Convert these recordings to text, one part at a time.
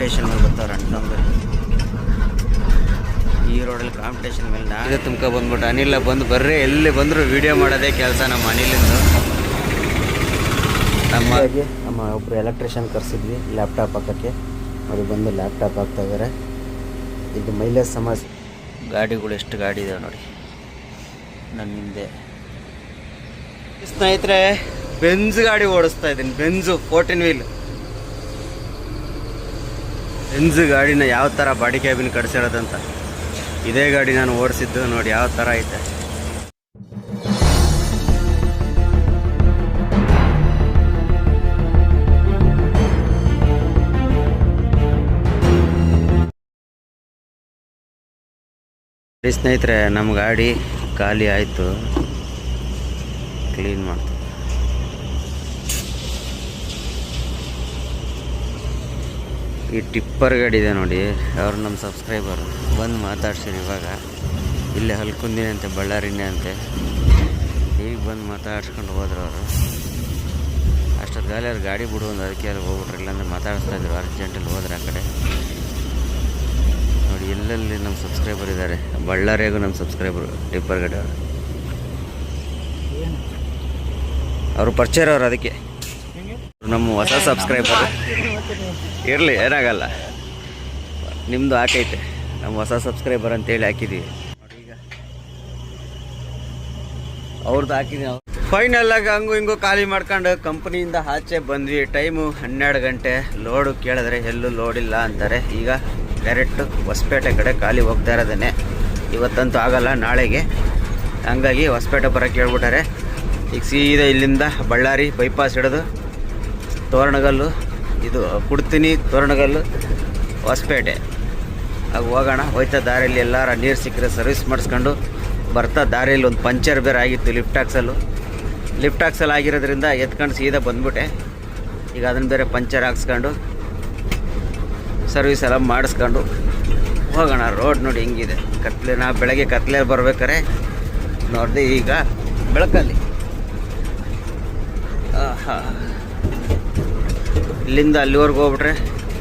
Competition ಮೇಲೆ ಬರ್ತಾವ್ರೆ ಅಣ್ಣ. ಈ ರೋಡಲ್ಲಿ ಕಾಂಪಿಟೇಷನ್ ಮೇಲೆ ನಾಳೆ ತುಮಕ ಬಂದ್ಬಿಟ್ಟು ಅನಿಲ ಬಂದು ಬರ್ರಿ, ಎಲ್ಲಿ ಬಂದರೂ ವಿಡಿಯೋ ಮಾಡೋದೇ ಕೆಲಸ ನಮ್ಮ ಅನಿಲಿಂದು. ನಮ್ಮ ಒಬ್ಬರು ಎಲೆಕ್ಟ್ರಿಷಿಯನ್ ಕರೆಸಿದ್ವಿ ಲ್ಯಾಪ್ಟಾಪ್ ಹಾಕೋಕ್ಕೆ, ಅದು ಬಂದು ಲ್ಯಾಪ್ಟಾಪ್ ಹಾಕ್ತಾ ಇದ್ದಾರೆ. ಇದು ಮೈಲೇಜ್ ಸಮಸ್ಯೆ. ಗಾಡಿಗಳು ಎಷ್ಟು ಗಾಡಿ ಇದಾವೆ ನೋಡಿ ನನ್ನ ಹಿಂದೆ. ಸ್ನೇಹಿತರೆ, ಬೆಂಜ್ ಗಾಡಿ ಓಡಿಸ್ತಾ ಇದ್ದೀನಿ. ಬೆಂಜು 14 ವೀಲ್ ಬೆಂಜ್ ಗಾಡಿನ ಯಾವ ಥರ ಬಾಡಿ ಕ್ಯಾಬಿನ್ ಕಟ್ಸಿರೋದಂತ ಇದೇ ಗಾಡಿ ನಾನು ಓಡಿಸಿದ್ದು ನೋಡಿ ಯಾವ ಥರ ಐತೆ. ಸ್ನೇಹಿತರೆ, ನಮ್ಮ ಗಾಡಿ ಖಾಲಿ ಆಯಿತು, ಕ್ಲೀನ್ ಮಾಡ್ತು. ಈ ಟಿಪ್ಪರ್ ಗಾಡಿ ಇದೆ ನೋಡಿ, ಅವ್ರು ನಮ್ಮ ಸಬ್ಸ್ಕ್ರೈಬರು ಬಂದು ಮಾತಾಡ್ಸಿರಿ. ಇವಾಗ ಇಲ್ಲೇ ಹಲ್ಕುಂದಿನಿ ಅಂತೆ, ಬಳ್ಳಾರಿನೇ ಅಂತೆ. ಈಗ ಬಂದು ಮಾತಾಡ್ಸ್ಕೊಂಡು ಹೋದ್ರು ಅವರು. ಅಷ್ಟೊತ್ತಿಗಾಲಿ ಅವ್ರು ಗಾಡಿ ಬಿಡುವಂದು, ಅದಕ್ಕೆ ಅಲ್ಲಿ ಹೋಗ್ಬಿಟ್ರು, ಇಲ್ಲಾಂದ್ರೆ ಮಾತಾಡಿಸ್ತಾ ಇದ್ರು. ಅರ್ಜೆಂಟಲ್ಲಿ ಹೋದ್ರೆ ಆ ಕಡೆ ನೋಡಿ. ಎಲ್ಲೆಲ್ಲಿ ನಮ್ಮ ಸಬ್ಸ್ಕ್ರೈಬರ್ ಇದ್ದಾರೆ, ಬಳ್ಳಾರಿಯಾಗೂ ನಮ್ಮ ಸಬ್ಸ್ಕ್ರೈಬರು ಟಿಪ್ಪರ್ ಗಾಡಿ ಅವರು ಪರಿಚಯ ಅವರು. ಅದಕ್ಕೆ ನಮ್ಮ ಹೊಸ ಸಬ್ಸ್ಕ್ರೈಬರ್ ಇರಲಿ, ಏನಾಗಲ್ಲ. ನಿಮ್ಮದು ಹಾಕೈತೆ, ನಮ್ಮ ಹೊಸ ಸಬ್ಸ್ಕ್ರೈಬರ್ ಅಂತೇಳಿ ಹಾಕಿದ್ದೀವಿ ನೋಡಿ. ಈಗ ಅವ್ರದ್ದು ಹಾಕಿದ್ದೀವಿ. ಫೈನಲ್ಲಾಗಿ ಹಂಗೂ ಹಿಂಗೂ ಖಾಲಿ ಮಾಡ್ಕೊಂಡು ಕಂಪ್ನಿಯಿಂದ ಆಚೆ ಬಂದ್ವಿ. ಟೈಮು 12 ಗಂಟೆ. ಲೋಡು ಕೇಳಿದ್ರೆ ಎಲ್ಲೂ ಲೋಡಿಲ್ಲ ಅಂತಾರೆ. ಈಗ ಡೈರೆಕ್ಟು ಹೊಸಪೇಟೆ ಕಡೆ ಖಾಲಿ ಹೋಗ್ತಾ ಇರೋದೇ. ಇವತ್ತಂತೂ ಆಗಲ್ಲ, ನಾಳೆಗೆ. ಹಂಗಾಗಿ ಹೊಸಪೇಟೆ ಬರೋಕ್ಕೆ ಹೇಳ್ಬಿಟ್ಟಾರೆ. ಈಗ ಸೀದಾ ಇಲ್ಲಿಂದ ಬಳ್ಳಾರಿ ಬೈಪಾಸ್ ಹಿಡಿದು ತೋರಣಗಲ್ಲು, ಇದು ಕುಡ್ತೀನಿ, ತೋರಣಗಲ್ಲು, ಹೊಸಪೇಟೆ ಆಗ ಹೋಗೋಣ. ಹೋಯ್ತಾ ದಾರಿಯಲ್ಲಿ ಎಲ್ಲಾರ ನೀರು ಸಿಕ್ಕರೆ ಸರ್ವಿಸ್ ಮಾಡಿಸ್ಕೊಂಡು ಬರ್ತಾ ದಾರಿಯಲ್ಲಿ ಒಂದು ಪಂಚರ್ ಬೇರೆ ಆಗಿತ್ತು ಲಿಫ್ಟ್ ಟ್ಯಾಕ್ಸಲ್ಲಿ ಆಗಿರೋದ್ರಿಂದ ಎತ್ಕೊಂಡು ಸೀದಾ ಬಂದ್ಬಿಟ್ಟೆ. ಈಗ ಅದನ್ನು ಬೇರೆ ಪಂಚರ್ ಹಾಕ್ಸ್ಕೊಂಡು ಸರ್ವಿಸ್ ಎಲ್ಲ ಮಾಡಿಸ್ಕೊಂಡು ಹೋಗೋಣ. ರೋಡ್ ನೋಡಿ ಹೆಂಗಿದೆ, ಕತ್ಲೆ. ನಾ ಬೆಳಗ್ಗೆ ಕತ್ಲೆ ಬರ್ಬೇಕಾರೆ ನೋಡಿದೆ, ಈಗ ಬೆಳಕಲ್ಲಿ. ಇಲ್ಲಿಂದ ಅಲ್ಲಿವರೆಗೂ ಹೋಗ್ಬಿಟ್ರೆ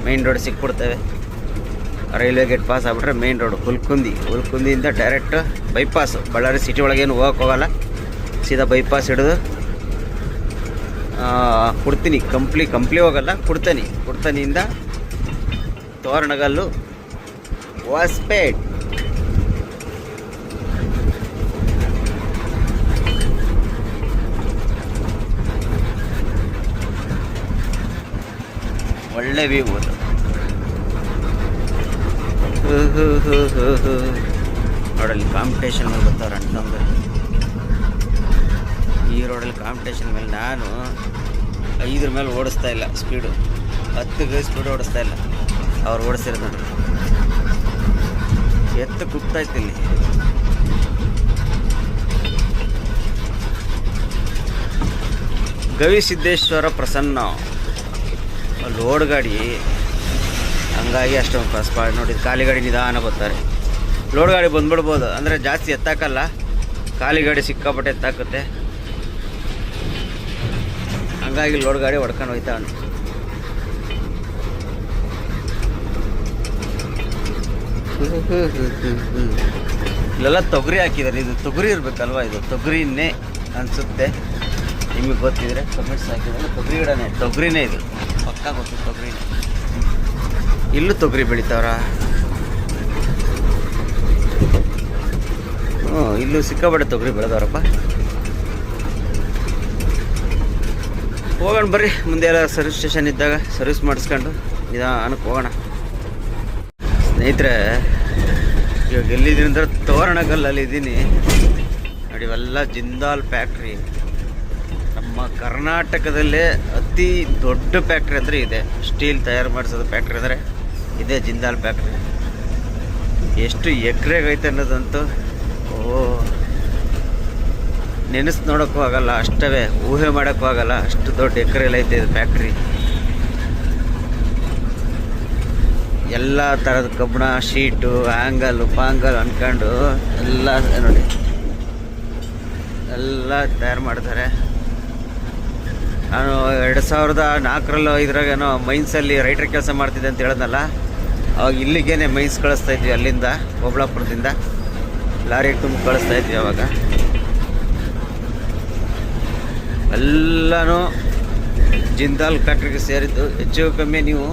ಮೇಯ್ನ್ ರೋಡ್ ಸಿಕ್ಬಿಡ್ತೇವೆ. ರೈಲ್ವೆ ಗೇಟ್ ಪಾಸ್ ಆಗ್ಬಿಟ್ರೆ ಮೇಯ್ನ್ ರೋಡ್ ಹುಲ್ಕುಂದಿಯಿಂದ ಡೈರೆಕ್ಟ್ ಬೈಪಾಸು. ಬಳ್ಳಾರಿ ಸಿಟಿ ಒಳಗೇನು ಹೋಗೋಲ್ಲ, ಸೀದಾ ಬೈಪಾಸ್ ಹಿಡಿದು ಕುಡ್ತೀನಿ. ಕಂಪ್ಲಿ ಹೋಗಲ್ಲ, ಕುಡ್ತನಿಯಿಂದ ತೋರಣಗಲ್ಲು, ಹೊಸಪೇಟೆ. ಒಳ್ಳೆ ವ್ಯೂ ಅದು. ನೋಡಲ್ಲಿ ಕಾಂಪಿಟೇಷನ್ ಮೇಲೆ ಬರ್ತಾವ್ರೆ ಅಣ್ಣ. ಈ ರೋಡಲ್ಲಿ ಕಾಂಪಿಟೇಷನ್ ಮೇಲೆ ನಾನು 5 ಮೇಲೆ ಓಡಿಸ್ತಾ ಇಲ್ಲ, ಸ್ಪೀಡು 10 ಸ್ಪೀಡ್ ಓಡಿಸ್ತಾ ಇಲ್ಲ. ಅವ್ರು ಓಡಿಸಿರೋದು ನೋಡಿ, ಎತ್ತು ಕುಗ್ತಾಯ್ತು ಇಲ್ಲಿ. ಗವಿಸಿದ್ದೇಶ್ವರ ಪ್ರಸನ್ನ ಲೋಡ್ ಗಾಡಿ, ಹಂಗಾಗಿ ಅಷ್ಟೊಂದು ಫಸ್ಟ್ ನೋಡಿ. ಖಾಲಿ ಗಾಡಿ ನಿಧಾನ ಬರ್ತಾರೆ. ಲೋಡ್ ಗಾಡಿ ಬಂದ್ಬಿಡ್ಬೋದು, ಅಂದರೆ ಜಾಸ್ತಿ ಎತ್ತಾಕಲ್ಲ. ಖಾಲಿ ಗಾಡಿ ಸಿಕ್ಕಾಪಟ್ಟೆ ಎತ್ತಾಕುತ್ತೆ, ಹಂಗಾಗಿ ಲೋಡ್ ಗಾಡಿ ಹೊಡ್ಕೊಂಡು ಹೋಯ್ತಾ ಉಂಟು. ಇಲ್ಲೆಲ್ಲ ತೊಗರಿ ಹಾಕಿದ್ದಾರೆ. ಇದು ತೊಗರಿ ಇರಬೇಕಲ್ವ? ಇದು ತೊಗರಿನೇ ಅನಿಸುತ್ತೆ. ನಿಮಗೆ ಗೊತ್ತಿದ್ರೆ ಕಮೆಂಟ್ಸ್ ಹಾಕಿದ್ರೆ. ತೊಗರಿ ಗಿಡನೇ, ತೊಗರಿನೇ ಇದು ಪಕ್ಕ ಗೊತ್ತು. ತೊಗರಿನೇ. ಇಲ್ಲೂ ತೊಗರಿ ಬೆಳಿತಾವ್ರ. ಇಲ್ಲೂ ಸಿಕ್ಕಾಪಟ್ಟೆ ತೊಗರಿ ಬೆಳೆದವ್ರಪ್ಪ. ಹೋಗೋಣ ಬರ್ರಿ, ಮುಂದೆ ಎಲ್ಲ ಸರ್ವಿಸ್ ಸ್ಟೇಷನ್ ಇದ್ದಾಗ ಸರ್ವಿಸ್ ಮಾಡಿಸ್ಕೊಂಡು ನಿಧಾನಕ್ಕೆ ಹೋಗೋಣ. ಸ್ನೇಹಿತರೆ, ಇವಾಗ ಎಲ್ಲಿದ್ದೀನಿ ಅಂದ್ರೆ ತೋರಣಗಲ್ಲಲ್ಲಿ ಇದ್ದೀನಿ ನೋಡಿ. ಇವೆಲ್ಲ ಜಿಂದಾಲ್ ಫ್ಯಾಕ್ಟ್ರಿ. ನಮ್ಮ ಕರ್ನಾಟಕದಲ್ಲೇ ಅತಿ ದೊಡ್ಡ ಫ್ಯಾಕ್ಟ್ರಿ ಅಂದರೆ ಇದೆ. ಸ್ಟೀಲ್ ತಯಾರು ಮಾಡಿಸೋದು ಫ್ಯಾಕ್ಟ್ರಿ ಅಂದರೆ ಇದೇ ಜಿಂದಾಲ್ ಫ್ಯಾಕ್ಟ್ರಿ. ಎಷ್ಟು ಎಕರೆಗೈತೆ ಅನ್ನೋದಂತೂ ನೆನೆಸ್ ನೋಡೋಕ್ಕೂ ಆಗಲ್ಲ, ಅಷ್ಟವೇ ಊಹೆ ಮಾಡೋಕ್ಕೂ ಆಗಲ್ಲ, ಅಷ್ಟು ದೊಡ್ಡ ಎಕರೆಯಲ್ಲಿ ಐತೆ ಇದು ಫ್ಯಾಕ್ಟ್ರಿ. ಎಲ್ಲ ಥರದ ಕಬ್ಬಣ, ಶೀಟು, ಆ್ಯಂಗಲ್ ಪಾಂಗಲ್ ಅಂದ್ಕೊಂಡು ಎಲ್ಲ ನೋಡಿ ಎಲ್ಲ ತಯಾರು ಮಾಡ್ತಾರೆ. ನಾನು 2004 5 ಮೈನ್ಸಲ್ಲಿ ರೈಟರ್ ಕೆಲಸ ಮಾಡ್ತಿದ್ದೆ ಅಂತ ಹೇಳಿದ್ನಲ್ಲ, ಅವಾಗ ಇಲ್ಲಿಗೇನೆ ಮೈನ್ಸ್ ಕಳಿಸ್ತಾ ಇದ್ವಿ. ಅಲ್ಲಿಂದ ಓಬಳಾಪುರದಿಂದ ಲಾರಿಗೆ ತುಂಬ ಕಳಿಸ್ತಾ ಇದ್ವಿ. ಅವಾಗ ಎಲ್ಲನೂ ಜಿಂದಾಲ್ ಫ್ಯಾಕ್ಟ್ರಿಗೆ ಸೇರಿದ್ದು. ಹೆಚ್ಚು ಕಮ್ಮಿ ನೀವು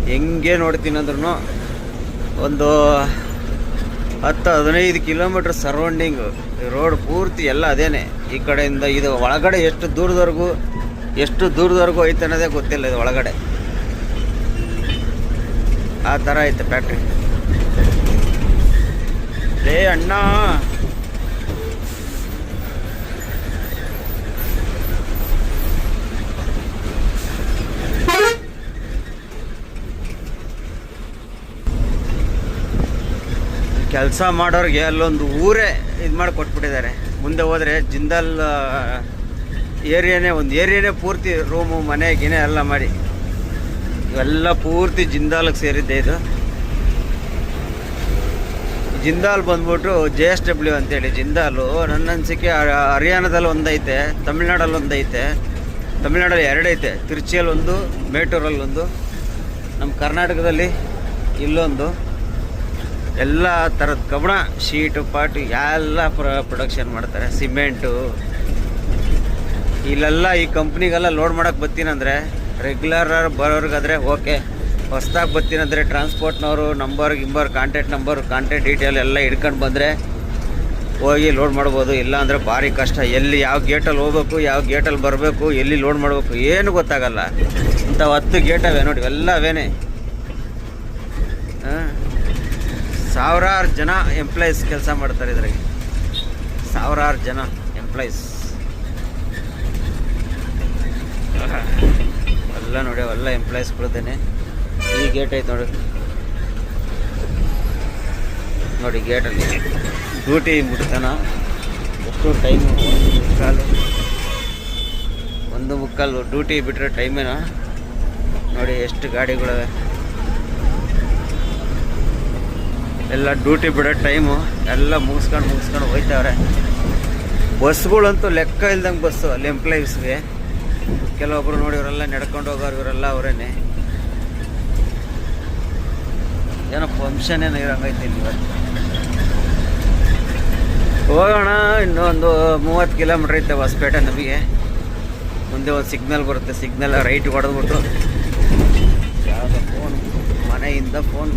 ಹೆಂಗೆ ನೋಡ್ತೀನಿ ಅಂದ್ರೂ ಒಂದು 10-15 ಕಿಲೋಮೀಟ್ರ್ ಸರೌಂಡಿಂಗು ರೋಡ್ ಪೂರ್ತಿ ಎಲ್ಲ ಅದೇನೆ. ಈ ಕಡೆಯಿಂದ ಇದು ಒಳಗಡೆ ಎಷ್ಟು ದೂರದವರೆಗೂ ಐತೆ ಅನ್ನೋದೇ ಗೊತ್ತಿಲ್ಲ. ಇದು ಒಳಗಡೆ ಆ ಥರ ಐತೆ ಫ್ಯಾಕ್ಟ್ರಿ. ಅಣ್ಣ ಕೆಲಸ ಮಾಡೋರಿಗೆ ಅಲ್ಲೊಂದು ಊರೇ ಇದು ಮಾಡಿ ಕೊಟ್ಬಿಟ್ಟಿದ್ದಾರೆ. ಮುಂದೆ ಹೋದರೆ ಜಿಂದಾಲ್ ಒಂದು ಏರಿಯಾನೇ ಪೂರ್ತಿ ರೂಮು ಮನೆ ಗಿನೆ ಎಲ್ಲ ಮಾಡಿ ಇವೆಲ್ಲ ಪೂರ್ತಿ ಜಿಂದಾಲ್ಗೆ ಸೇರಿದ್ದೆ. ಇದು ಜಿಂದಾಲ್ ಬಂದ್ಬಿಟ್ಟು JSW ಅಂತೇಳಿ. ಜಿಂದಾಲು ನನ್ನ ಅನಿಸಿಕೆ ಹರಿಯಾಣದಲ್ಲಿ ಒಂದೈತೆ, ತಮಿಳ್ನಾಡಲ್ಲಿ ಒಂದೈತೆ. ತಮಿಳ್ನಾಡಲ್ಲಿ 2 ಐತೆ, ತಿರುಚಿಯಲ್ಲಿ ಒಂದು, ಮೇಟೂರಲ್ಲಿ ಒಂದು. ನಮ್ಮ ಕರ್ನಾಟಕದಲ್ಲಿ ಇಲ್ಲೊಂದು. ಎಲ್ಲ ಥರದ ಕಬ್ಬಣ, ಶೀಟು ಪಾಟು ಎಲ್ಲ ಪ್ರೊಡಕ್ಷನ್ ಮಾಡ್ತಾರೆ. ಸಿಮೆಂಟು ಇಲ್ಲೆಲ್ಲ ಈ ಕಂಪ್ನಿಗೆಲ್ಲ ಲೋಡ್ ಮಾಡೋಕ್ಕೆ ಬರ್ತೀನಂದರೆ ರೆಗ್ಯುಲರ್ ಬರೋರ್ಗಾದರೆ ಓಕೆ. ಹೊಸ್ದಾಗಿ ಬರ್ತೀನಂದರೆ ಟ್ರಾನ್ಸ್ಪೋರ್ಟ್ನವರು ಕಾಂಟ್ಯಾಕ್ಟ್ ಡೀಟೇಲ್ ಎಲ್ಲ ಹಿಡ್ಕೊಂಡು ಬಂದರೆ ಹೋಗಿ ಲೋಡ್ ಮಾಡ್ಬೋದು. ಇಲ್ಲ ಅಂದರೆ ಭಾರಿ ಕಷ್ಟ. ಎಲ್ಲಿ ಯಾವ ಗೇಟಲ್ಲಿ ಹೋಗ್ಬೇಕು, ಯಾವ ಗೇಟಲ್ಲಿ ಬರಬೇಕು, ಎಲ್ಲಿ ಲೋಡ್ ಮಾಡಬೇಕು ಏನು ಗೊತ್ತಾಗಲ್ಲ. ಇಂಥ 10 ಗೇಟ್ ಅವೆ ನೋಡಿ, ಎಲ್ಲ ಅವೇನೆ. ಸಾವಿರಾರು ಜನ ಎಂಪ್ಲಾಯೀಸ್ ಕೆಲಸ ಮಾಡ್ತಾರೆ ಇದ್ರಾಗೆ. ಸಾವಿರಾರು ಜನ ಎಂಪ್ಲಾಯೀಸ್ ಎಲ್ಲ ನೋಡಿ, ಅವೆಲ್ಲ ಎಂಪ್ಲಾಯೀಸ್ಗಳಿದ್ದೇನೆ. ಈ ಗೇಟ್ ಐತೆ ನೋಡಿ ಗೇಟಲ್ಲಿ ಡ್ಯೂಟಿ ಮುಟ್ತಾನ. ಎಷ್ಟು ಟೈಮು? 1:15 ಡ್ಯೂಟಿ ಬಿಟ್ಟರೆ ಟೈಮೇನ ನೋಡಿ. ಎಷ್ಟು ಗಾಡಿಗಳವೆ, ಎಲ್ಲ ಡ್ಯೂಟಿ ಬಿಡೋ ಟೈಮು ಎಲ್ಲ ಮುಗಿಸ್ಕೊಂಡು ಹೋಯ್ತವ್ರೆ. ಬಸ್ಗಳಂತೂ ಲೆಕ್ಕ ಇಲ್ದಂಗೆ ಬಸ್ಸು ಅಲ್ಲಿ ಎಂಪ್ಲಾಯೀಸ್ಗೆ. ಕೆಲವೊಬ್ರು ನೋಡಿ ಇವರೆಲ್ಲ ನಡ್ಕೊಂಡು ಹೋಗೋರು, ಇವರೆಲ್ಲ ಅವರೇನೆ. ಏನೋ ಫಂಕ್ಷನ್ ಏನೋ ಇರಂಗೈತೆ ಇಲ್ಲಿ ಇವತ್ತು. ಹೋಗೋಣ. ಇನ್ನೊಂದು 30 ಕಿಲೋಮೀಟ್ರ್ ಐತೆ ಹೊಸಪೇಟೆ ನಮಗೆ. ಮುಂದೆ ಒಂದು ಸಿಗ್ನಲ್ ಬರುತ್ತೆ. ಸಿಗ್ನಲ್ ರೈಟ್ ಹೊಡೆದ್ಬಿಟ್ಟು ಯಾವುದೋ ಫೋನ್, ಮನೆಯಿಂದ ಫೋನ್.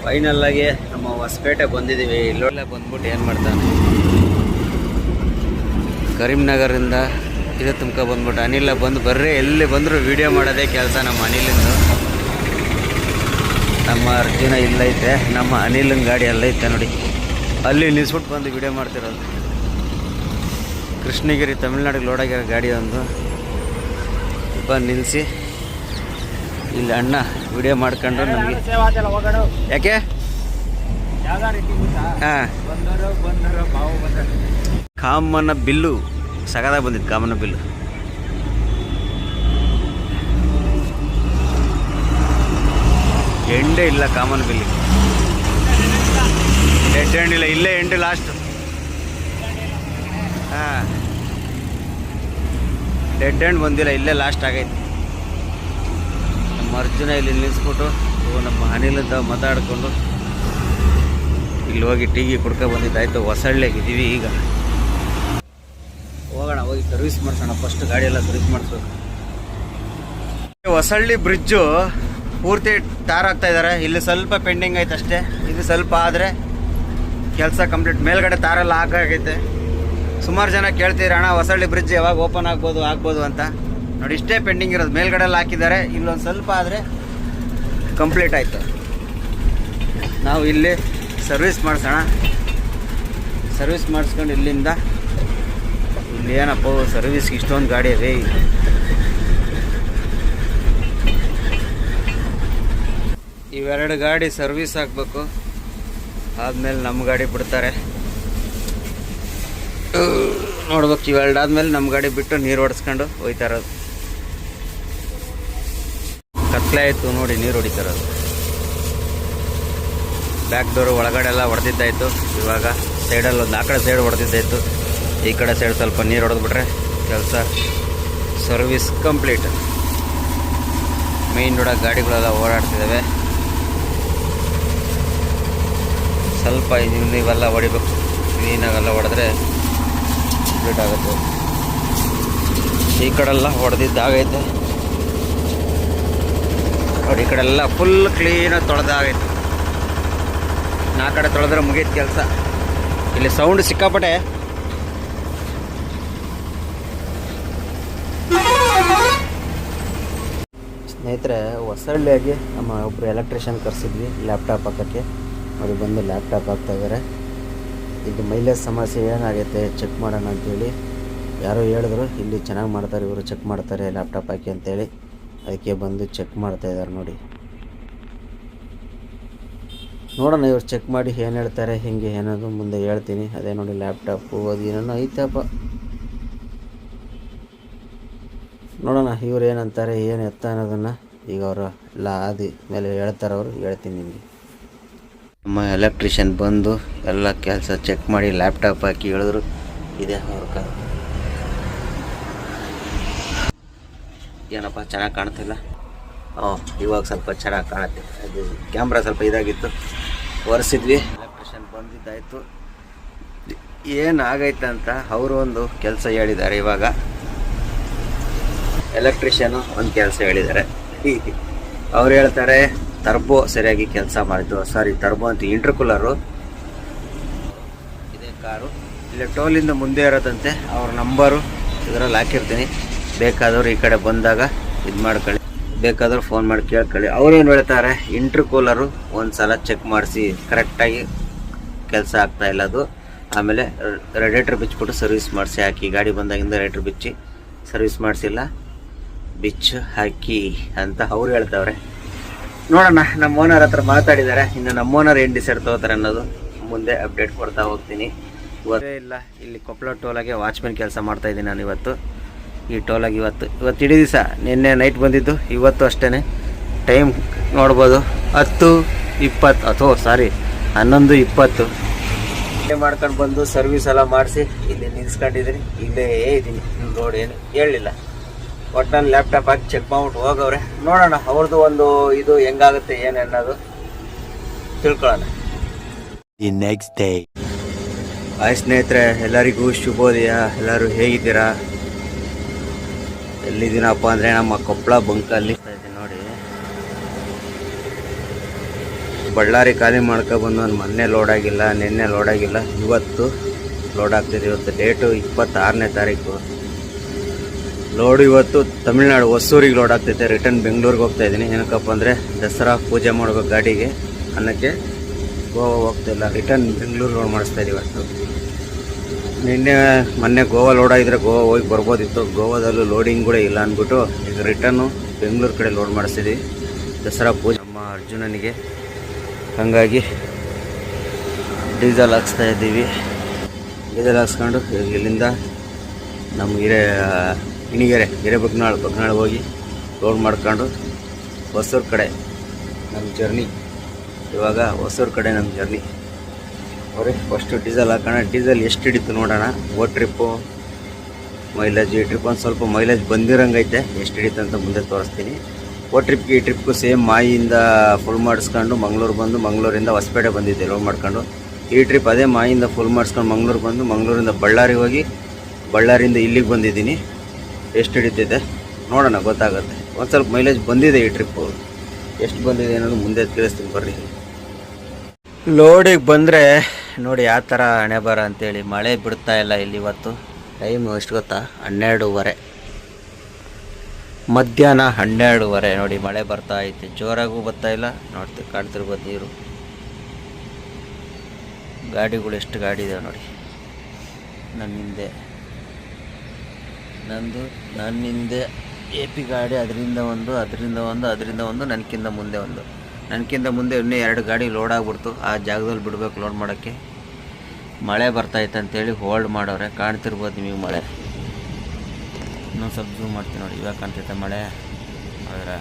ಫೈನಲ್ಲಾಗಿ ನಮ್ಮ ಹೊಸಪೇಟೆ ಬಂದಿದ್ದೀವಿ. ಇಲ್ಲೊಳ್ಳೆ ಬಂದ್ಬಿಟ್ಟು ಏನು ಮಾಡ್ತಾನೆ, ಕರೀಂನಗರಿಂದ ಇದು ತುಮಕ ಬಂದ್ಬಿಟ್ಟು ಅನಿಲ ಬಂದು ಬರ್ರಿ. ಎಲ್ಲಿ ಬಂದರೂ ವೀಡಿಯೋ ಮಾಡೋದೇ ಕೆಲಸ ನಮ್ಮ ಅನಿಲಿಂದು. ನಮ್ಮ ಅರ್ಜುನ ಇಲ್ಲೈತೆ, ನಮ್ಮ ಅನಿಲಿನ ಗಾಡಿ ಅಲ್ಲೈತೆ ನೋಡಿ. ಅಲ್ಲಿ ನಿಲ್ಸ್ಬಿಟ್ಟು ಬಂದು ವೀಡಿಯೋ ಮಾಡ್ತಿರೋದು. ಕೃಷ್ಣಗಿರಿ ತಮಿಳ್ನಾಡಿಗೆ ಲೋಡಾಗಿರೋ ಗಾಡಿ ಒಂದು ಬಂದು ನಿಲ್ಲಿಸಿ ಇಲ್ಲಿ ಅಣ್ಣ ವಿಡಿಯೋ ಮಾಡ್ಕೊಂಡು ನಮಗೆ. ಯಾಕೆ? ಹಾಂ, ಕಾಮನ ಬಿಲ್ಲು ಸಗದಾಗ ಬಂದಿತ್ತು. ಕಾಮನ ಬಿಲ್ಲು ಎಂಡೇ ಇಲ್ಲ. ಕಾಮನ್ ಬಿಲ್ಲಿ ಡೆಡ್ ಎಂಡ್ ಇಲ್ಲ. ಇಲ್ಲೇ ಎಂಡ್ ಲಾಸ್ಟ್. ಹಾಂ, ಡೆಡ್ ಎಂಡ್ ಬಂದಿಲ್ಲ, ಇಲ್ಲೇ ಲಾಸ್ಟ್ ಆಗೈತೆ. ನಮ್ಮ ಅರ್ಜುನ ಇಲ್ಲಿ ನಿಲ್ಲಿಸ್ಬಿಟ್ಟು ನಮ್ಮ ಅನಿಲದ ಮಾತಾಡಿಕೊಂಡು ಇಲ್ಲಿ ಹೋಗಿ ಟೀಗಿ ಕುಡ್ಕೊ ಬಂದಿದ್ದಾಯ್ತು. ಹೊಸಳ್ಳಿಗಿದ್ದೀವಿ ಈಗ. ಹೋಗೋಣ, ಹೋಗಿ ಸರ್ವಿಸ್ ಮಾಡಿಸೋಣ. ಫಸ್ಟ್ ಗಾಡಿ ಎಲ್ಲ ಸರ್ವಿಸ್ ಮಾಡಿಸ್ಬೇಕು. ಹೊಸಳ್ಳಿ ಬ್ರಿಡ್ಜು ಪೂರ್ತಿ ಟಾರ್ ಆಗ್ತಾ ಇದ್ದಾರೆ. ಇಲ್ಲಿ ಸ್ವಲ್ಪ ಪೆಂಡಿಂಗ್ ಐತೆ ಅಷ್ಟೇ. ಇದು ಸ್ವಲ್ಪ ಆದರೆ ಕೆಲಸ ಕಂಪ್ಲೀಟ್. ಮೇಲ್ಗಡೆ ತಾರೆಲ್ಲ ಹಾಕಾಗೈತೆ. ಸುಮಾರು ಜನ ಕೇಳ್ತೀರ ಅಣ್ಣ ಹೊಸಳ್ಳಿ ಬ್ರಿಡ್ಜ್ ಯಾವಾಗ ಓಪನ್ ಆಗ್ಬೋದು ಅಂತ. ನೋಡಿ, ಇಷ್ಟೇ ಪೆಂಡಿಂಗ್ ಇರೋದು. ಮೇಲ್ಗಡೆ ಎಲ್ಲ ಹಾಕಿದ್ದಾರೆ. ಇಲ್ಲೊಂದು ಸ್ವಲ್ಪ ಆದರೆ ಕಂಪ್ಲೀಟ್ ಆಯಿತು. ನಾವು ಇಲ್ಲಿ ಸರ್ವಿಸ್ ಮಾಡಿಸೋಣ. ಸರ್ವಿಸ್ ಮಾಡಿಸ್ಕೊಂಡು ಇಲ್ಲಿಂದ ಇಲ್ಲಿ ಏನಪ್ಪ ಸರ್ವಿಸ್ಗೆ ಇಷ್ಟೊಂದು ಗಾಡಿ ಅದೇ. ಇವೆರಡು ಗಾಡಿ ಸರ್ವಿಸ್ ಹಾಕಬೇಕು. ಆದಮೇಲೆ ನಮ್ಮ ಗಾಡಿ ಬಿಡ್ತಾರೆ. ನೋಡ್ಬೇಕು. ಇವೆರಡು ಆದಮೇಲೆ ನಮ್ಮ ಗಾಡಿ ಬಿಟ್ಟು ನೀರು ಹೊಡೆಸ್ಕೊಂಡು ಹೋಯ್ತಾ ಇರೋದು. ಕತ್ಲೆ ಆಯಿತು ನೋಡಿ, ನೀರು ಹೊಡಿತಾ ಇರೋದು. ಬ್ಯಾಕ್ ಡೋರು ಒಳಗಡೆ ಎಲ್ಲ ಹೊಡೆದಿದ್ದಾಯಿತು. ಇವಾಗ ಸೈಡಲ್ಲಿ ಒಂದು ಆ ಕಡೆ ಸೈಡ್ ಹೊಡೆದಿದ್ದಾಯಿತು. ಈ ಕಡೆ ಸೈಡ್ ಸ್ವಲ್ಪ ನೀರು ಹೊಡೆದ್ಬಿಟ್ರೆ ಕೆಲಸ ಸರ್ವಿಸ್ ಕಂಪ್ಲೀಟ್. ಮೇನ್ ರೋಡ ಗಾಡಿಗಳೆಲ್ಲ ಓಡಾಡ್ತಿದ್ದಾವೆ. ಸ್ವಲ್ಪ ಇವೆಲ್ಲ ಹೊಡಿಬೇಕು, ಕ್ಲೀನಾಗೆಲ್ಲ ಹೊಡೆದ್ರೆ ಕಂಪ್ಲೀಟ್ ಆಗುತ್ತೆ. ಈ ಕಡೆಲ್ಲ ಹೊಡೆದಿದ್ದಾಗೈತೆ ನೋಡಿ, ಈ ಕಡೆ ಎಲ್ಲ ಫುಲ್ ಕ್ಲೀನಾಗಿ ತೊಳೆದಾಗೈತೆ. 4 ಕಡೆ ತೊಳೆದ್ರೆ ಮುಗೀತು ಕೆಲಸ. ಇಲ್ಲಿ ಸೌಂಡ್ ಸಿಕ್ಕಾಪಟ್ಟೆ. ಸ್ನೇಹಿತರೆ, ಹೊಸಳ್ಳಿಯಾಗಿ ನಮ್ಮ ಒಬ್ಬರು ಎಲೆಕ್ಟ್ರಿಷಿಯನ್ ಕರೆಸಿದ್ವಿ ಲ್ಯಾಪ್ಟಾಪ್ ಹಾಕೋಕ್ಕೆ. ಅವರು ಬಂದು ಲ್ಯಾಪ್ಟಾಪ್ ಹಾಕ್ತಾಯಿದ್ದಾರೆ. ಇದು ಮೈಲೇಜ್ ಸಮಸ್ಯೆ ಏನಾಗೈತೆ ಚೆಕ್ ಮಾಡೋಣ ಅಂತೇಳಿ ಯಾರೋ ಹೇಳಿದ್ರು, ಇಲ್ಲಿ ಚೆನ್ನಾಗಿ ಮಾಡ್ತಾರೆ ಇವರು, ಚೆಕ್ ಮಾಡ್ತಾರೆ ಲ್ಯಾಪ್ಟಾಪ್ ಹಾಕಿ ಅಂತೇಳಿ. ಅದಕ್ಕೆ ಬಂದು ಚೆಕ್ ಮಾಡ್ತಾಯಿದ್ದಾರೆ ನೋಡಿ. ನೋಡೋಣ ಇವ್ರು ಚೆಕ್ ಮಾಡಿ ಏನು ಹೇಳ್ತಾರೆ ಹೆಂಗೆ ಏನದು ಮುಂದೆ ಹೇಳ್ತೀನಿ. ಅದೇ ನೋಡಿ ಲ್ಯಾಪ್ಟಾಪು ಅದು ಏನೇನೋ ಐತಪ್ಪ. ನೋಡೋಣ ಇವ್ರು ಏನಂತಾರೆ ಏನು ಎತ್ತ ಅನ್ನೋದನ್ನು. ಈಗ ಅವರು ಎಲ್ಲ ಆದಿ ಮೇಲೆ ಹೇಳ್ತಾರೆ, ಅವರು ಹೇಳ್ತೀನಿ ನಿಮಗೆ. ನಮ್ಮ ಎಲೆಕ್ಟ್ರಿಷಿಯನ್ ಬಂದು ಎಲ್ಲ ಕೆಲಸ ಚೆಕ್ ಮಾಡಿ ಲ್ಯಾಪ್ಟಾಪ್ ಹಾಕಿ ಹೇಳಿದ್ರು. ಇದೆ ಅವ್ರ ಕಾರ್. ಏನಪ್ಪ ಚೆನ್ನಾಗಿ ಕಾಣ್ತಿಲ್ಲ? ಇವಾಗ ಸ್ವಲ್ಪ ಚೆನ್ನಾಗಿ ಕಾಣುತ್ತೆ. ಅದು ಕ್ಯಾಮ್ರಾ ಸ್ವಲ್ಪ ಇದಾಗಿತ್ತು, ಒರೆಸಿದ್ವಿ. ಎಲೆಕ್ಟ್ರಿಷಿಯನ್ ಬಂದಿದ್ದಾಯಿತು. ಏನಾಗೈತೆ ಅಂತ ಅವರು ಒಂದು ಕೆಲಸ ಹೇಳಿದ್ದಾರೆ. ಇವಾಗ ಎಲೆಕ್ಟ್ರಿಷಿಯನು ಒಂದು ಕೆಲಸ ಹೇಳಿದ್ದಾರೆ. ಅವ್ರು ಹೇಳ್ತಾರೆ ಟರ್ಬೋ ಸರಿಯಾಗಿ ಕೆಲಸ ಮಾಡಿದ್ದು. ಸಾರಿ, ಟರ್ಬೋ ಅಂತ ಇಂಟರ್ಕೂಲರು. ಇದೇ ಕಾರು ಇಲ್ಲಿ ಟೋಲಿಂದ ಮುಂದೆ ಇರೋದಂತೆ. ಅವ್ರ ನಂಬರು ಇದರಲ್ಲಿ ಹಾಕಿರ್ತೀನಿ. ಬೇಕಾದವರು ಈ ಕಡೆ ಬಂದಾಗ ಇದು ಮಾಡ್ಕೊಳ್ಳಿ, ಬೇಕಾದರೂ ಫೋನ್ ಮಾಡಿ ಕೇಳ್ಕೊಳ್ಳಿ. ಅವ್ರೇನು ಹೇಳ್ತಾರೆ, ಇಂಟರ್ಕೂಲರು ಒಂದು ಸಲ ಚೆಕ್ ಮಾಡಿಸಿ, ಕರೆಕ್ಟಾಗಿ ಕೆಲಸ ಆಗ್ತಾಯಿಲ್ಲ ಅದು. ಆಮೇಲೆ ರೇಡಿಯೇಟರ್ ಬಿಚ್ಚಿಬಿಟ್ಟು ಸರ್ವಿಸ್ ಮಾಡಿಸಿ ಹಾಕಿ. ಗಾಡಿ ಬಂದಾಗಿಂದ ರೇಡಿಯೇಟರ್ ಬಿಚ್ಚಿ ಸರ್ವಿಸ್ ಮಾಡಿಸಿಲ್ಲ, ಬಿಚ್ಚು ಹಾಕಿ ಅಂತ ಅವ್ರು ಹೇಳ್ತಾವ್ರೆ. ನೋಡೋಣ, ನಮ್ಮ ಓನರ್ ಹತ್ರ ಮಾತಾಡಿದ್ದಾರೆ. ಇನ್ನು ನಮ್ಮ ಓನರ್ ಏನು ಡಿಸೈಡ್ ತೊಗೋತಾರೆ ಅನ್ನೋದು ಮುಂದೆ ಅಪ್ಡೇಟ್ ಕೊಡ್ತಾ ಹೋಗ್ತೀನಿ. ಇವತ್ತೇ ಇಲ್ಲ, ಇಲ್ಲಿ ಕೊಪ್ಪಳ ಟೋಲಾಗೆ ವಾಚ್ಮೆನ್ ಕೆಲಸ ಮಾಡ್ತಾಯಿದ್ದೀನಿ ನಾನು ಇವತ್ತು. ಈ ಟೋಲಾಗಿ ಇವತ್ತು ಇಡೀ ದಿವಸ, ನಿನ್ನೆ ನೈಟ್ ಬಂದಿದ್ದು, ಇವತ್ತು ಅಷ್ಟೇ. ಟೈಮ್ ನೋಡ್ಬೋದು 10:20 ಅಥವಾ 11:20 ಮಾಡ್ಕೊಂಡು ಬಂದು ಸರ್ವಿಸ್ ಎಲ್ಲ ಮಾಡಿಸಿ ಇಲ್ಲಿ ನಿಲ್ಸ್ಕೊಂಡಿದ್ದೀನಿ. ಇಲ್ಲೇ ಇದ್ದೀನಿ ನೋಡಿ, ಏನು ಹೇಳಲಿಲ್ಲ. ಒಟ್ಟಲ್ಲಿ ಲ್ಯಾಪ್ಟಾಪ್ ಹಾಕಿ ಚೆಕ್ ಮಾಡ್ಬಿಟ್ಟು ಹೋಗವ್ರೆ. ನೋಡೋಣ ಅವ್ರದ್ದು ಒಂದು ಇದು ಹೆಂಗಾಗುತ್ತೆ ಏನು ಅನ್ನೋದು ತಿಳ್ಕೊಳ್ಳೋಣ. Next day. ಹಾಯ್ ಸ್ನೇಹಿತರೆ, ಎಲ್ಲರಿಗೂ ಶುಭೋದಯ. ಎಲ್ಲರೂ ಹೇಗಿದ್ದೀರಾ? ಎಲ್ಲಿದ್ದೀನಪ್ಪ ಅಂದರೆ ನಮ್ಮ ಕೊಪ್ಪಳ ಬಂಕಲ್ಲಿ ನೋಡಿ. ಬಳ್ಳಾರಿ ಖಾಲಿ ಮಾಡ್ಕೊಬಂದು ನಾನು ಮೊನ್ನೆ ಲೋಡ್ ಆಗಿಲ್ಲ, ನಿನ್ನೆ ಲೋಡ್ ಆಗಿಲ್ಲ, ಇವತ್ತು ಲೋಡ್ ಆಗ್ತಿದೆ. ಇವತ್ತು ಡೇಟು 26ನೇ ತಾರೀಕು. ಲೋಡ್ ಇವತ್ತು ತಮಿಳ್ನಾಡು ಹೊಸೂರಿಗೆ ಲೋಡ್ ಆಗ್ತೈತೆ. ರಿಟರ್ನ್ ಬೆಂಗಳೂರಿಗೆ ಹೋಗ್ತಾ ಇದ್ದೀನಿ. ಏನಕ್ಕಪ್ಪ ಅಂದರೆ ದಸರಾ ಪೂಜೆ ಮಾಡಬೇಕು ಗಾಡಿಗೆ ಅನ್ನೋಕ್ಕೆ. ಗೋವಾ ಹೋಗ್ತಾಯಿಲ್ಲ, ರಿಟರ್ನ್ ಬೆಂಗಳೂರು ಲೋಡ್ ಮಾಡಿಸ್ತಾ ಇದ್ದೀವಿ. ಇವತ್ತು ಮೊನ್ನೆ ಗೋವಾ ಲೋಡ್ ಆಗಿದ್ರೆ ಗೋವಾ ಹೋಗಿ ಬರ್ಬೋದಿತ್ತು. ಗೋವಾದಲ್ಲೂ ಲೋಡಿಂಗ್ ಕೂಡ ಇಲ್ಲ ಅಂದ್ಬಿಟ್ಟು ಈಗ ರಿಟರ್ನು ಬೆಂಗಳೂರು ಕಡೆ ಲೋಡ್ ಮಾಡಿಸ್ತಿದ್ದೀವಿ ದಸರಾ ಪೂಜೆ ನಮ್ಮ ಅರ್ಜುನನಿಗೆ. ಹಾಗಾಗಿ ಡೀಸೆಲ್ ಹಾಕ್ಸ್ತಾ ಇದ್ದೀವಿ. ಡೀಸೆಲ್ ಹಾಕ್ಸ್ಕೊಂಡು ಇಲ್ಲಿಂದ ನಮ್ಮ ಹಿರೇಬಗ್ನಾಳು ಹೋಗಿ ಲೋಡ್ ಮಾಡ್ಕೊಂಡು ಹೊಸೂರು ಕಡೆ ನಮ್ಮ ಜರ್ನಿ. ಇವಾಗ ಹೊಸೂರು ಕಡೆ ನಮ್ಮ ಜರ್ನಿ. ಅವ್ರಿಗೆ ಫಸ್ಟು ಡೀಸೆಲ್ ಹಾಕೋಣ. ಡೀಸೆಲ್ ಎಷ್ಟು ಹಿಡಿತು ನೋಡೋಣ. ಟ್ರಿಪ್ಪು ಮೈಲೇಜ್, ಈ ಟ್ರಿಪ್ ಒಂದು ಸ್ವಲ್ಪ ಮೈಲೇಜ್ ಬಂದಿರೋಂಗೈತೆ. ಎಷ್ಟು ಹಿಡಿತು ಅಂತ ಮುಂದೆ ತೋರಿಸ್ತೀನಿ. ಟ್ರಿಪ್ಗೆ ಈ ಟ್ರಿಪ್ಗೂ ಸೇಮ್ ಮಾಯಿಂದ ಫುಲ್ ಮಾಡಿಸ್ಕೊಂಡು ಮಂಗಳೂರು ಬಂದು, ಮಂಗಳೂರಿಂದ ಹೊಸಪೇಟೆ ಬಂದಿದ್ದೆ ಲೋಡ್ ಮಾಡ್ಕೊಂಡು. ಈ ಟ್ರಿಪ್ ಅದೇ ಮಾಯಿಂದ ಫುಲ್ ಮಾಡಿಸ್ಕೊಂಡು ಮಂಗಳೂರು ಬಂದು, ಮಂಗಳೂರಿಂದ ಬಳ್ಳಾರಿ ಹೋಗಿ, ಬಳ್ಳಾರಿಯಿಂದ ಇಲ್ಲಿಗೆ ಬಂದಿದ್ದೀನಿ. ಎಷ್ಟು ಹಿಡಿತಿದೆ ನೋಡೋಣ, ಗೊತ್ತಾಗುತ್ತೆ. ಒಂದು ಸ್ವಲ್ಪ ಮೈಲೇಜ್ ಬಂದಿದೆ ಈ ಟ್ರಿಪ್ಪು. ಎಷ್ಟು ಬಂದಿದೆ ಅನ್ನೋದು ಮುಂದೆ ತಿಳಿಸ್ತೀನಿ ಬರ್ರಿ. ಲೋಡಿಗೆ ಬಂದರೆ ನೋಡಿ ಯಾವ ಥರ ಹಣೆ ಬರ ಅಂತೇಳಿ. ಮಳೆ ಬಿಡ್ತಾ ಇಲ್ಲ ಇಲ್ಲಿ. ಇವತ್ತು ಟೈಮ್ ಎಷ್ಟು ಗೊತ್ತಾ? 12:30 ಮಧ್ಯಾಹ್ನ 12:30 ನೋಡಿ. ಮಳೆ ಬರ್ತಾ ಐತೆ, ಜೋರಾಗೂ ಬರ್ತಾ ಇಲ್ಲ. ಕಾಣ್ತಿರ್ಬೋದು ನೀರು. ಗಾಡಿಗಳು ಎಷ್ಟು ಗಾಡಿ ಇದಾವೆ ನೋಡಿ. ನನ್ನ ಹಿಂದೆ AP ಗಾಡಿ, ಅದರಿಂದ ಒಂದು ನನಗಿಂತ ಮುಂದೆ ಇನ್ನೂ 2 ಗಾಡಿ ಲೋಡ್ ಆಗ್ಬಿಡ್ತು. ಆ ಜಾಗದಲ್ಲಿ ಬಿಡಬೇಕು ಲೋಡ್ ಮಾಡೋಕ್ಕೆ. ಮಳೆ ಬರ್ತೈತೆ ಅಂತೇಳಿ ಹೋಲ್ಡ್ ಮಾಡೋರೆ. ಕಾಣ್ತಿರ್ಬೋದು ನಿಮಗೆ ಮಳೆ. ಇನ್ನೊಂದು ಸ್ವಲ್ಪ ಝೂಮ್ ಮಾಡ್ತೀನಿ ನೋಡಿ. ಇವಾಗ ಕಾಣ್ತೈತೆ ಮಳೆ. ಆದರೆ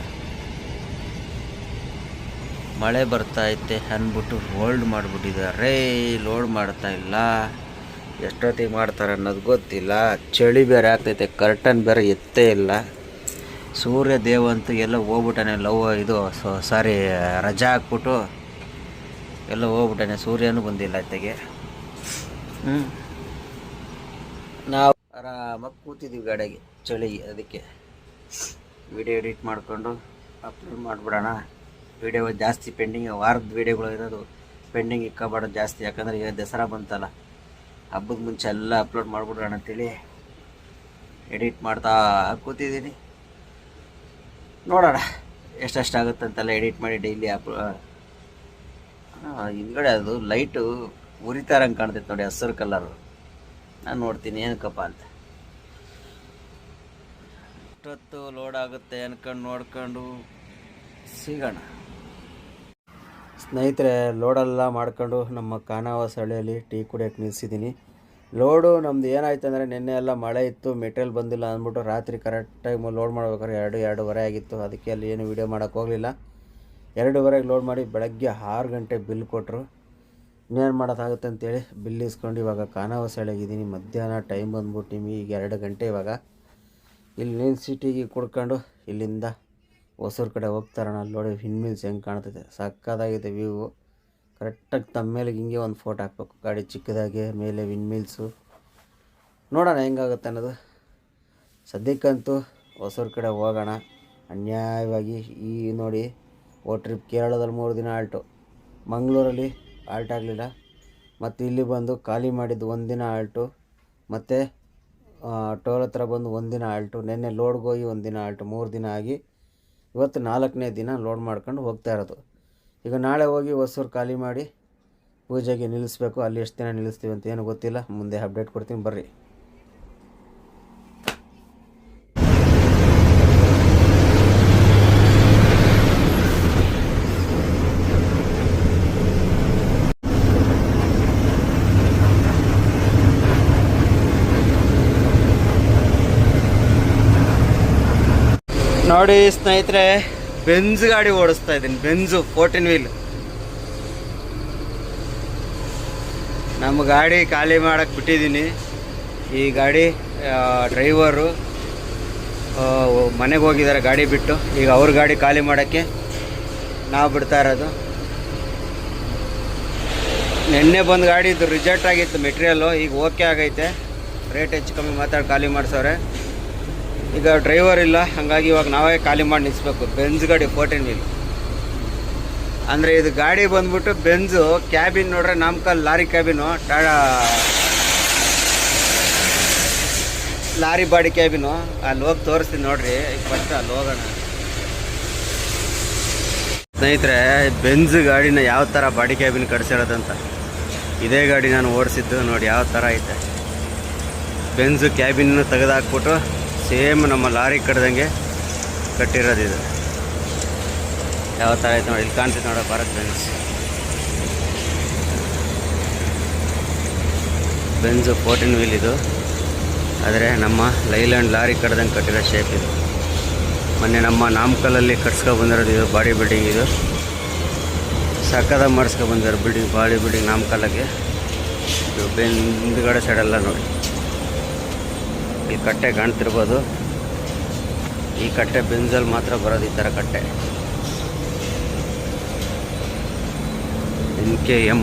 ಮಳೆ ಬರ್ತಾಯಿತ್ತೆ ಅಂದ್ಬಿಟ್ಟು ಹೋಲ್ಡ್ ಮಾಡಿಬಿಟ್ಟಿದ್ದಾರೆ. ಲೋಡ್ ಮಾಡ್ತಾ ಇಲ್ಲ. ಎಷ್ಟೊತ್ತಿಗೆ ಮಾಡ್ತಾರೆ ಅನ್ನೋದು ಗೊತ್ತಿಲ್ಲ. ಚಳಿ ಬೇರೆ ಆಗ್ತೈತೆ, ಕರ್ಟನ್ ಬೇರೆ ಎತ್ತೇ ಇಲ್ಲ. ಸೂರ್ಯ ದೇವಂತೂ ಎಲ್ಲ ಹೋಗ್ಬಿಟ್ಟಾನೆ, ಸಾರಿ ರಜಾ ಹಾಕ್ಬಿಟ್ಟು ಎಲ್ಲ ಹೋಗ್ಬಿಟ್ಟಾನೆ. ಸೂರ್ಯನೂ ಬಂದಿಲ್ಲ ಅತ್ತೆಗೆ. ನಾವು ಆರಾಮಾಗಿ ಕೂತಿದ್ದೀವಿ ಗಾಡಿಗೆ ಚಳಿಗೆ. ಅದಕ್ಕೆ ವಿಡಿಯೋ ಎಡಿಟ್ ಮಾಡಿಕೊಂಡು ಅಪ್ಲೋಡ್ ಮಾಡಿಬಿಡೋಣ. ವಿಡಿಯೋ ಜಾಸ್ತಿ ಪೆಂಡಿಂಗ್, ವಾರದ ವೀಡಿಯೋಗಳು ಇರೋದು ಪೆಂಡಿಂಗ್ ಇಕ್ಕಬಾರ್ದು ಜಾಸ್ತಿ. ಯಾಕಂದರೆ ಈಗ ದಸರಾ ಬಂತಲ್ಲ, ಹಬ್ಬದ ಮುಂಚೆ ಎಲ್ಲ ಅಪ್ಲೋಡ್ ಮಾಡಿಬಿಡೋಣ ಅಂತೇಳಿ ಎಡಿಟ್ ಮಾಡ್ತಾ ಕೂತಿದ್ದೀನಿ. ನೋಡೋಣ ಎಷ್ಟೆಷ್ಟಾಗುತ್ತಂತೆಲ್ಲ ಎಡಿಟ್ ಮಾಡಿ ಡೈಲಿ ಹಿಂದ್ಗಡೆ ಅದು ಲೈಟು ಉರಿತಾರಂಗೆ ಕಾಣ್ತೈತೆ ನೋಡಿ, ಹಸಿರು ಕಲರು. ನಾನು ನೋಡ್ತೀನಿ ಏನಕ್ಕಪ್ಪ ಅಂತ. ಇಷ್ಟೊತ್ತು ಲೋಡ್ ಆಗುತ್ತೆ ಅನ್ಕೊಂಡು ನೋಡ್ಕೊಂಡು ಸಿಗೋಣ. ಸ್ನೇಹಿತರೆ, ಲೋಡೆಲ್ಲ ಮಾಡ್ಕೊಂಡು ನಮ್ಮ ಖಾನಾವಳಿ ಹಳ್ಳಿಯಲ್ಲಿ ಟೀ ಕುಡಿಯೋಕ್ಕೆ ನಿಲ್ಲಿಸಿದ್ದೀನಿ. ಲೋಡು ನಮ್ಮದು ಏನಾಯ್ತು ಅಂದರೆ, ನಿನ್ನೆ ಎಲ್ಲ ಮಳೆ ಇತ್ತು, ಮೆಟೀರಿಯಲ್ ಬಂದಿಲ್ಲ ಅಂದ್ಬಿಟ್ಟು ರಾತ್ರಿ ಕರೆಕ್ಟಾಗಿ ಲೋಡ್ ಮಾಡ್ಬೇಕಾದ್ರೆ 2-2:30 ಆಗಿತ್ತು. ಅದಕ್ಕೆ ಅಲ್ಲಿ ಏನು ವೀಡಿಯೋ ಮಾಡೋಕ್ಕೆ ಹೋಗಲಿಲ್ಲ. 2:30ಗೆ ಲೋಡ್ ಮಾಡಿ ಬೆಳಗ್ಗೆ 6 ಗಂಟೆ ಬಿಲ್ ಕೊಟ್ಟರು. ಇನ್ನೇನು ಮಾಡೋಕ್ಕಾಗುತ್ತೆ ಅಂತೇಳಿ ಬಿಲ್ ಇಸ್ಕೊಂಡು ಇವಾಗ ಖಾನಾವಳಿ ಹಳ್ಳಿಯಾಗಿದ್ದೀನಿ. ಮಧ್ಯಾಹ್ನ ಟೈಮ್ ಬಂದ್ಬಿಟ್ಟು ನಿಮಗೆ ಈಗ 2 ಗಂಟೆ. ಇವಾಗ ಇಲ್ಲಿ ನಿಲ್ಲಿಸಿ ಟೀಗೆ ಕುಡ್ಕೊಂಡು ಇಲ್ಲಿಂದ ಹೊಸೂರು ಕಡೆ ಹೋಗ್ತಾರಣ. ಅಲ್ಲಿ ನೋಡಿ ಹಿನ್ಮಿಲ್ಸ್ ಹೆಂಗೆ ಕಾಣ್ತೈತೆ, ಸಕ್ಕದಾಗಿದೆ ವ್ಯೂ. ಕರೆಕ್ಟಾಗಿ ತಮ್ಮ ಮೇಲೆ ಹಿಂಗೆ ಒಂದು ಫೋಟೋ ಹಾಕ್ಬೇಕು, ಗಾಡಿ ಚಿಕ್ಕದಾಗೆ ಮೇಲೆ ವಿನ್ಮಿಲ್ಸು. ನೋಡೋಣ ಹೆಂಗಾಗುತ್ತೆ ಅನ್ನೋದು. ಸದ್ಯಕ್ಕಂತೂ ಹೊಸೂರು ಕಡೆ ಹೋಗೋಣ. ಅನ್ಯಾಯವಾಗಿ ಈ ನೋಡಿ, ಟ್ರಿಪ್ ಕೇರಳದಲ್ಲಿ 3 ದಿನ ಆಲ್ಟು, ಮಂಗಳೂರಲ್ಲಿ ಆಲ್ಟ್ ಆಗಲಿಲ್ಲ, ಮತ್ತು ಇಲ್ಲಿ ಬಂದು ಖಾಲಿ ಮಾಡಿದ್ದು 1 ದಿನ ಆಲ್ಟು, ಮತ್ತು ಟೋಲ್ ಹತ್ರ ಬಂದು 1 ದಿನ ಆಲ್ಟು, ನೆನ್ನೆ ಲೋಡ್ಗೆ ಹೋಗಿ 1 ದಿನ ಆಲ್ಟು, 3 ದಿನ ಆಗಿ ಇವತ್ತು 4ನೇ ದಿನ ಲೋಡ್ ಮಾಡ್ಕೊಂಡು ಹೋಗ್ತಾ ಇರೋದು. ಈಗ ನಾಳೆ ಹೋಗಿ ಹೊಸೂರು ಖಾಲಿ ಮಾಡಿ ಪೂಜೆಗೆ ನಿಲ್ಲಿಸ್ಬೇಕು. ಅಲ್ಲಿ ಎಷ್ಟು ದಿನ ನಿಲ್ಲಿಸ್ತೀವಿ ಅಂತ ಏನು ಗೊತ್ತಿಲ್ಲ, ಮುಂದೆ ಅಪ್ಡೇಟ್ ಕೊಡ್ತೀನಿ ಬರ್ರಿ. ನೋಡಿ ಸ್ನೇಹಿತರೆ, ಬೆಂಜ್ ಗಾಡಿ ಓಡಿಸ್ತಾ ಇದ್ದೀನಿ. Benz 14 wheel. ನಮ್ಮ ಗಾಡಿ ಖಾಲಿ ಮಾಡಕ್ಕೆ ಬಿಟ್ಟಿದ್ದೀನಿ. ಈ ಗಾಡಿ ಡ್ರೈವರು ಮನೆಗೆ ಹೋಗಿದ್ದಾರೆ ಗಾಡಿ ಬಿಟ್ಟು. ಈಗ ಅವ್ರ ಗಾಡಿ ಖಾಲಿ ಮಾಡೋಕ್ಕೆ ನಾವು ಬಿಡ್ತಾ ಇರೋದು. ನಿನ್ನೆ ಬಂದು ಗಾಡಿ ಇದು ರಿಜೆಕ್ಟ್ ಆಗಿತ್ತು ಮೆಟೀರಿಯಲ್ಲು, ಈಗ ಓಕೆ ಆಗೈತೆ. ರೇಟ್ ಹೆಚ್ಚು ಕಮ್ಮಿ ಮಾತಾಡಿ ಖಾಲಿ ಮಾಡಿಸವ್ರೆ. ಈಗ ಡ್ರೈವರ್ ಇಲ್ಲ, ಹಾಗಾಗಿ ಇವಾಗ ನಾವೇ ಖಾಲಿ ಮಾಡಿ ನಿಲ್ಲಿಸ್ಬೇಕು. ಬೆಂಜ್ ಗಾಡಿ 14 ವೀಲ್ ಅಂದರೆ ಇದು ಗಾಡಿ ಬಂದ್ಬಿಟ್ಟು ಬೆಂಜು. ಕ್ಯಾಬಿನ್ ನೋಡ್ರೆ Namakkal lorry cabin, lorry body cabin. ಅಲ್ಲಿ ಹೋಗಿ ತೋರಿಸ್ತೀನಿ ನೋಡ್ರಿ. ಫಸ್ಟ್ ಅಲ್ಲಿ ಹೋಗೋಣ ಸ್ನೇಹಿತರೆ. ಬೆಂಜ್ ಗಾಡಿನ ಯಾವ ಥರ ಬಾಡಿ ಕ್ಯಾಬಿನ್ ಕಟ್ಸಿರೋದಂತ. ಇದೇ ಗಾಡಿ ನಾನು ಓಡಿಸಿದ್ದು ನೋಡಿ ಯಾವ ಥರ ಐತೆ. ಬೆಂಜು ಕ್ಯಾಬಿನ್ನು ತೆಗೆದಾಕ್ಬಿಟ್ಟು ಸೇಮ್ ನಮ್ಮ ಲಾರಿ ಕಟ್ದಂಗೆ ಕಟ್ಟಿರೋದು ಇದು. ಯಾವ ಥರ ಐತೆ ನೋಡಿ, ಇಲ್ಲಿ ಕಾಣ್ತೈತೆ ನೋಡೋ ಭಾರತ್ ಬೆಂಜು 14 ವೀಲ್ ಇದು. ಆದರೆ ನಮ್ಮ ಲೈಲ್ಯಾಂಡ್ ಲಾರಿ ಕಟ್ದಂಗೆ ಕಟ್ಟಿರೋ ಶೇಪ್ ಇದು. ಮೊನ್ನೆ ನಮ್ಮ ನಾಮಕಲಲ್ಲಿ ಕಟ್ಸ್ಕೊಂಡು ಬಂದಿರೋದು ಇದು ಬಾಡಿ ಬಿಲ್ಡಿಂಗ್. ಇದು ಸಕ್ಕದಾಗಿ ಮಾಡಿಸ್ಕೊಂಡು ಬಂದಿರೋ ಬಿಲ್ಡಿಂಗ್, ಬಾಡಿ ಬಿಲ್ಡಿಂಗ್ ನಾಮಕಲ್ಲಾಗೆ. ಇದು ಹಿಂದ್ಗಡೆ ಸೈಡೆಲ್ಲ ನೋಡಿ, ಈ ಕಟ್ಟೆ ಕಾಣ್ತಿರ್ಬೋದು. ಈ ಕಟ್ಟೆ ಬೆಂಜಲ್ಲಿ ಮಾತ್ರ ಬರೋದು, ಈ ಥರ ಕಟ್ಟೆ. NKM